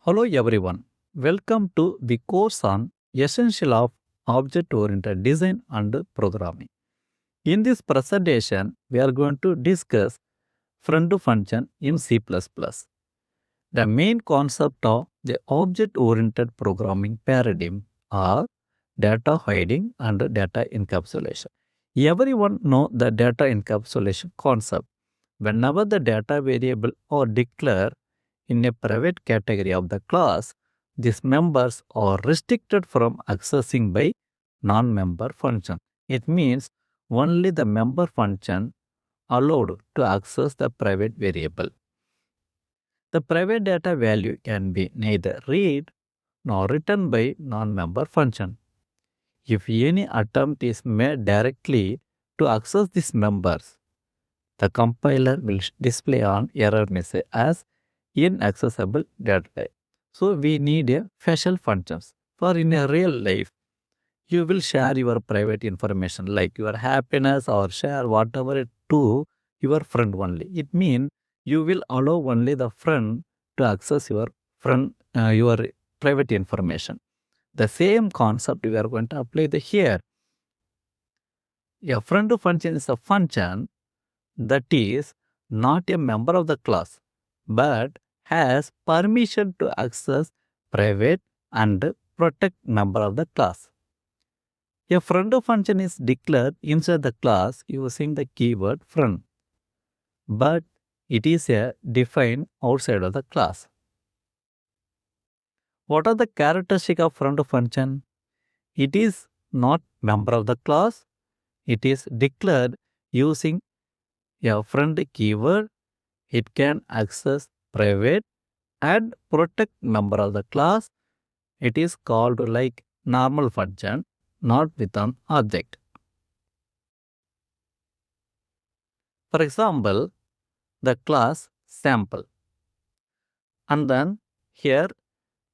Hello everyone. Welcome to the course on Essential of Object-Oriented Design and Programming. In this presentation, we are going to discuss friend function in C++. The main concept of the object-oriented programming paradigm are data hiding and data encapsulation. Everyone know the data encapsulation concept. Whenever the data variable are declared in a private category of the class, these members are restricted from accessing by non-member function. It means only the member function allowed to access the private variable. The private data value can be neither read nor written by non-member function. If any attempt is made directly to access these members, the compiler will display an error message as inaccessible data type. So we need a special functions. For in a real life, you will share your private information like your happiness or share whatever it to your friend only. It means you will allow only the friend to access your your private information. The same concept we are going to apply here. A friend function is a function that is not a member of the class but has permission to access private and protect member of the class. A friend function is declared inside the class using the keyword friend, but it is a defined outside of the class. What are the characteristics of friend function? It is not member of the class. It is declared using a friend keyword. It can access private and protect member of the class. It is called like normal function, not with an object. For example, the class sample. And then here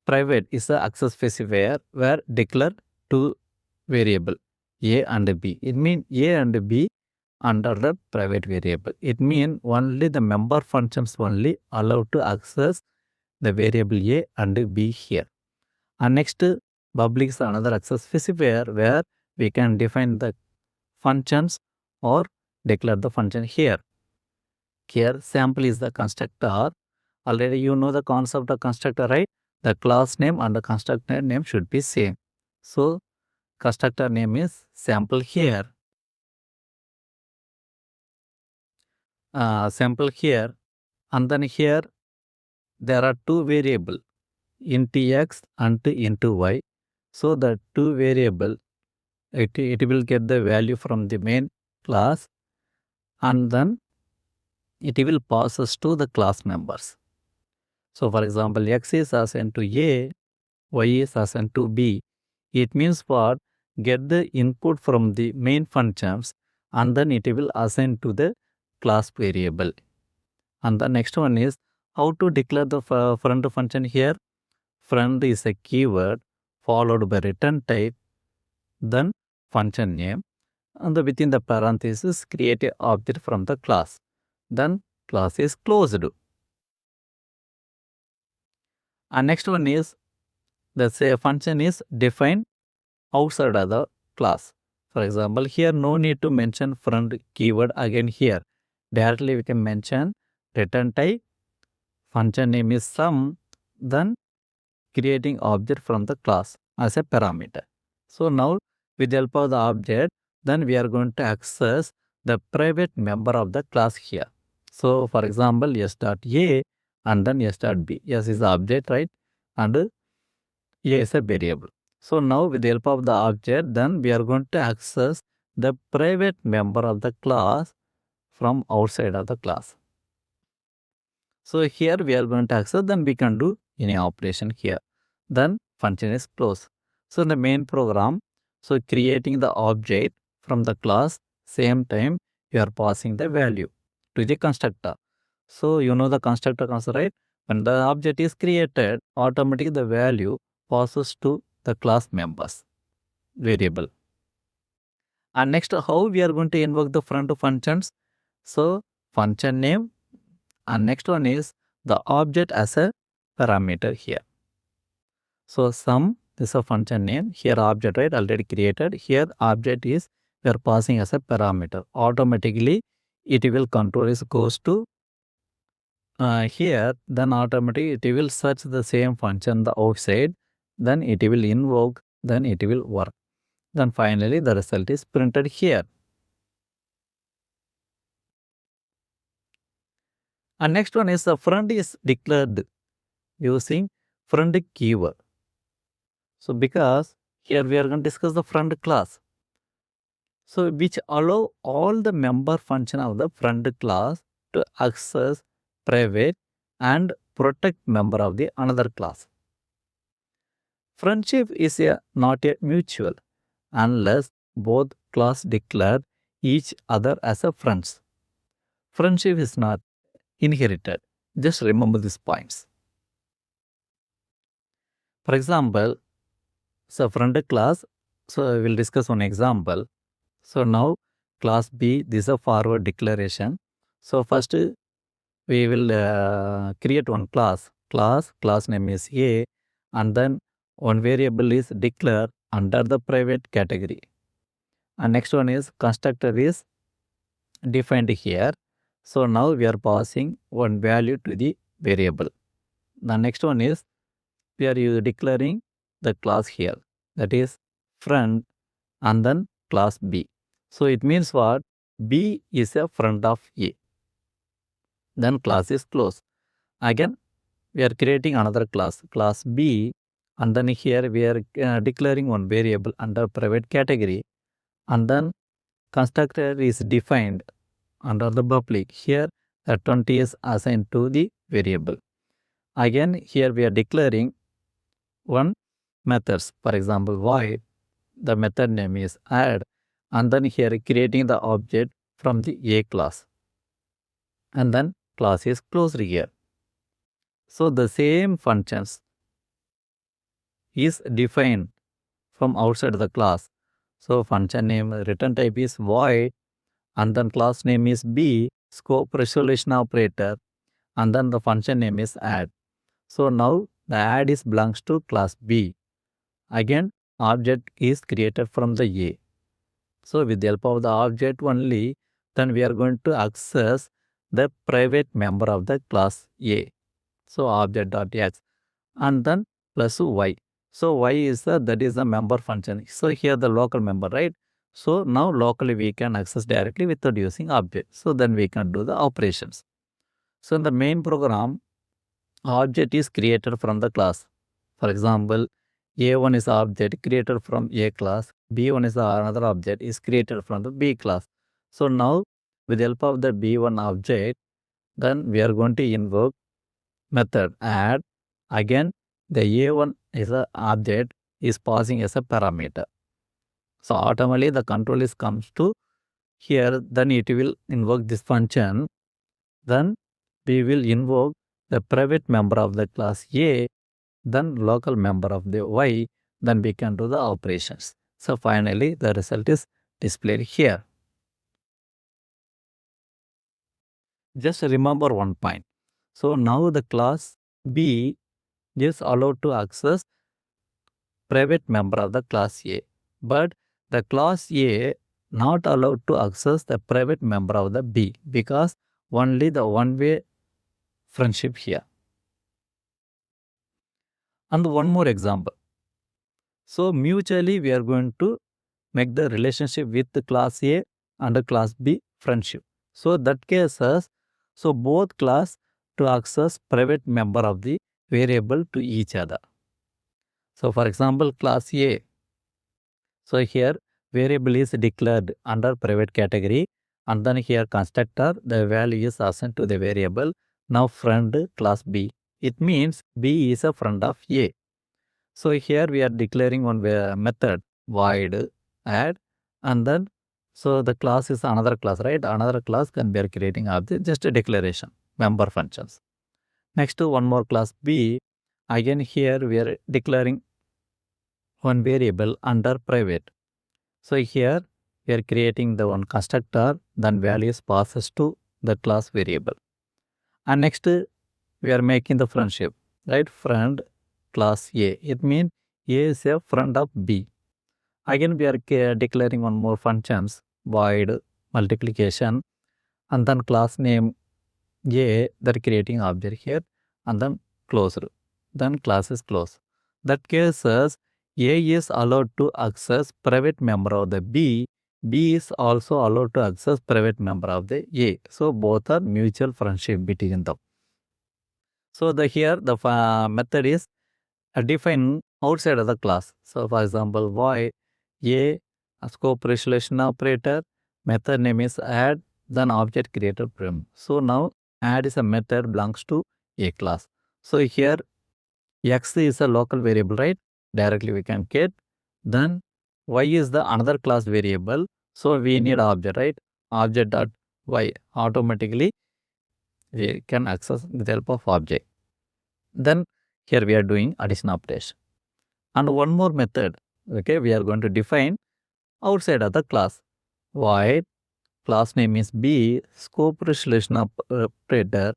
private is the access specifier where declare two variable A and B. It means A and B under the private variable. It means only the member functions only allowed to access the variable A and B here. And next public is another access specifier where we can define the functions or declare the function here. Here sample is the constructor. Already you know the concept of constructor, right? The class name and the constructor name should be same. So constructor name is sample here. Sample here, and then here there are two variable int x and int y. So the two variable it will get the value from the main class and then it will pass us to the class members. So for example, x is assigned to A, y is assigned to B. It means what? Get the input from the main functions and then it will assign to the class variable. And the next one is how to declare the friend function here. Friend is a keyword followed by return type, then function name, and within the parenthesis create an object from the class. Then class is closed. And next one is the say function is defined outside of the class. For example, here no need to mention friend keyword again here. Directly we can mention return type, function name is sum, then creating object from the class as a parameter. So now with the help of the object, then we are going to access the private member of the class here. So for example, s.a and then s.b. S is the object, right? And a is a variable. So now with the help of the object, then we are going to access the private member of the class from outside of the class. So here we are going to access, then we can do any operation here. Then function is closed. So in the main program, so creating the object from the class, same time you are passing the value to the constructor. So you know the constructor concept, right? When the object is created, automatically the value passes to the class members variable. And next, how we are going to invoke the friend functions? So function name, and next one is the object as a parameter here. So sum is a function name. Here object, right, already created. Here object is we are passing as a parameter. Automatically it will control is goes to here, then automatically it will search the same function the outside, then it will invoke, then it will work. Then finally the result is printed here. And next one is the friend is declared using friend keyword. So because here we are going to discuss the friend class. So which allow all the member function of the friend class to access private and protect member of the another class. Friendship is not a mutual unless both class declare each other as a friends. Friendship is not inherited. Just remember these points. For example, so friend class, so we'll discuss one example. So now class B, this is a forward declaration. So first we will create one class name is A, and then one variable is declared under the private category. And next one is constructor is defined here. So now we are passing one value to the variable. The next one is we are declaring the class here, that is friend and then class B. So it means what? B is a friend of A. Then class is closed. Again we are creating another class B, and then here we are declaring one variable under private category, and then constructor is defined under the public. Here the 20 is assigned to the variable. Again here we are declaring one methods. For example, void, the method name is add, and then here creating the object from the A class, and then class is closed here. So the same functions is defined from outside the class. So function name return type is void, and then class name is B, scope resolution operator, and then the function name is add. So now the add is belongs to class B. Again object is created from the A. So with the help of the object only, then we are going to access the private member of the class A. So object.x, and then plus y. So y is that is the member function. So here the local member, right? So now locally we can access directly without using object. So then we can do the operations. So in the main program, object is created from the class. For example, A1 is object created from A class, B1 is another object is created from the B class. So now with the help of the B1 object, then we are going to invoke method add. Again the A1 is a object is passing as a parameter. So automatically the control is comes to here, then it will invoke this function. Then we will invoke the private member of the class A, then local member of the Y, then we can do the operations. So finally the result is displayed here. Just remember one point. So now the class B is allowed to access private member of the class A, but the class A not allowed to access the private member of the B because only the one-way friendship here. And one more example. So mutually we are going to make the relationship with the class A and the class B friendship. So that cases, so both class to access private member of the variable to each other. So for example, class A. So here variable is declared under private category, and then here constructor, the value is assigned to the variable. Now friend class B. It means B is a friend of A. So here we are declaring one method void add, and then so the class is another class, right? Another class can be creating object, just a declaration, member functions. Next to one more class B, again here we are declaring one variable under private. So here we are creating the one constructor, then values passes to the class variable. And next we are making the friendship, right? Friend class A. It means A is a friend of B. Again, we are declaring one more functions, void multiplication, and then class name A, that creating object here, and then closed. Then class is closed. That cases A is allowed to access private member of the B. B is also allowed to access private member of the A. So both are mutual friendship between them. So here the method is defined outside of the class. So for example, void A scope resolution operator, method name is add, then object created prim. So now add is a method belongs to A class. So here X is a local variable, right? Directly we can get. Then Y is the another class variable. So we need object, right? Object dot Y. Automatically we can access with the help of object. Then here we are doing addition operation. And one more method, okay, we are going to define outside of the class. Void class name is B, scope resolution operator.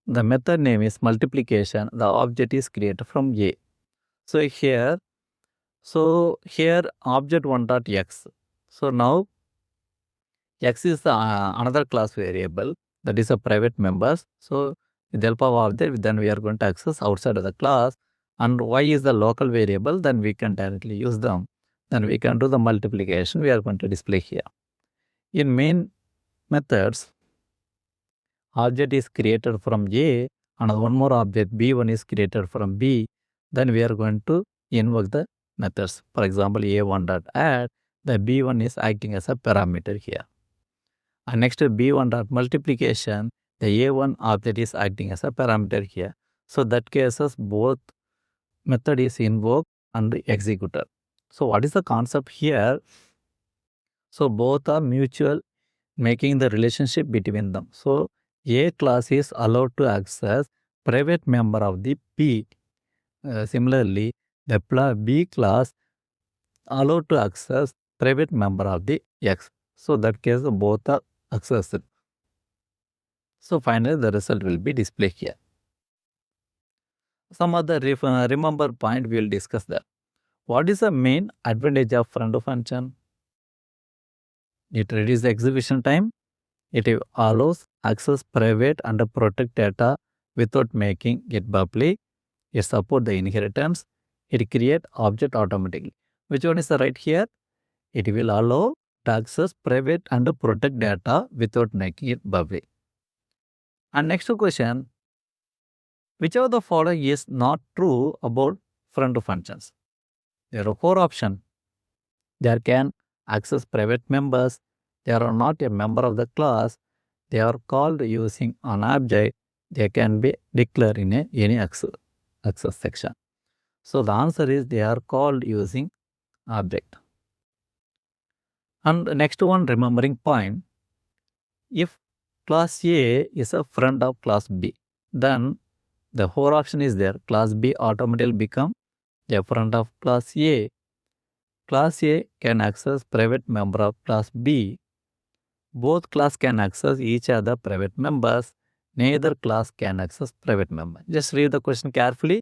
The method name is multiplication. The object is created from A. So here object 1.x. So now X is the another class variable that is a private members. So with the help of object, then we are going to access outside of the class. And Y is the local variable, then we can directly use them. Then we can do the multiplication we are going to display here. In main methods, object is created from A and one more object B1 is created from B. Then we are going to invoke the methods. For example, A1.add, the B1 is acting as a parameter here. And next to B1 dot multiplication, the A1 object is acting as a parameter here. So that cases both method is invoked and executed. So what is the concept here? So both are mutual, making the relationship between them. So A class is allowed to access private member of the B. Similarly, the B class allowed to access private member of the X. So that case both are accessed. So finally the result will be displayed here. Some other remember point we will discuss that. What is the main advantage of friend function? It reduces the execution time. It allows access private and protect data without making it public. It supports the inheritance. It creates object automatically. Which one is the right here? It will allow to access private and protect data without making it public. And next question, which of the following is not true about friend functions? There are 4 options. They can access private members. They are not a member of the class. They are called using an object. They can be declared in any access section. So the answer is they are called using object. And the next one, remembering point. If class A is a friend of class B, then the 4 option is there. Class B automatically become a friend of class A. Class A can access private member of class B. Both class can access each other private members. Neither class can access private member. Just read the question carefully.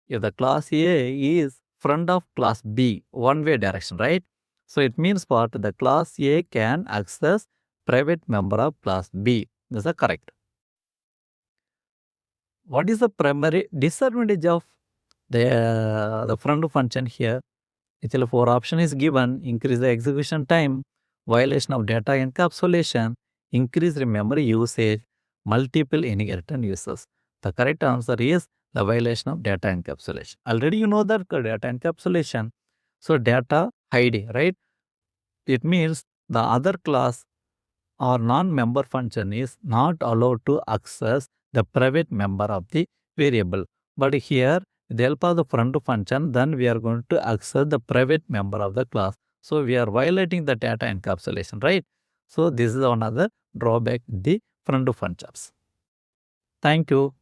If the class A is friend of class B, one-way direction, right? So it means what? The class A can access private member of class B. This is correct. What is the primary disadvantage of the friend function here? Actually, 4 option is given. Increase the execution time, violation of data encapsulation, increase the memory usage, multiple inheritance uses. The correct answer is the violation of data encapsulation. Already you know that data encapsulation. So data hiding, right? It means the other class or non-member function is not allowed to access the private member of the variable. But here, with the help of the friend function, then we are going to access the private member of the class. So we are violating the data encapsulation, right? So this is another drawback in the friend functions. Thank you.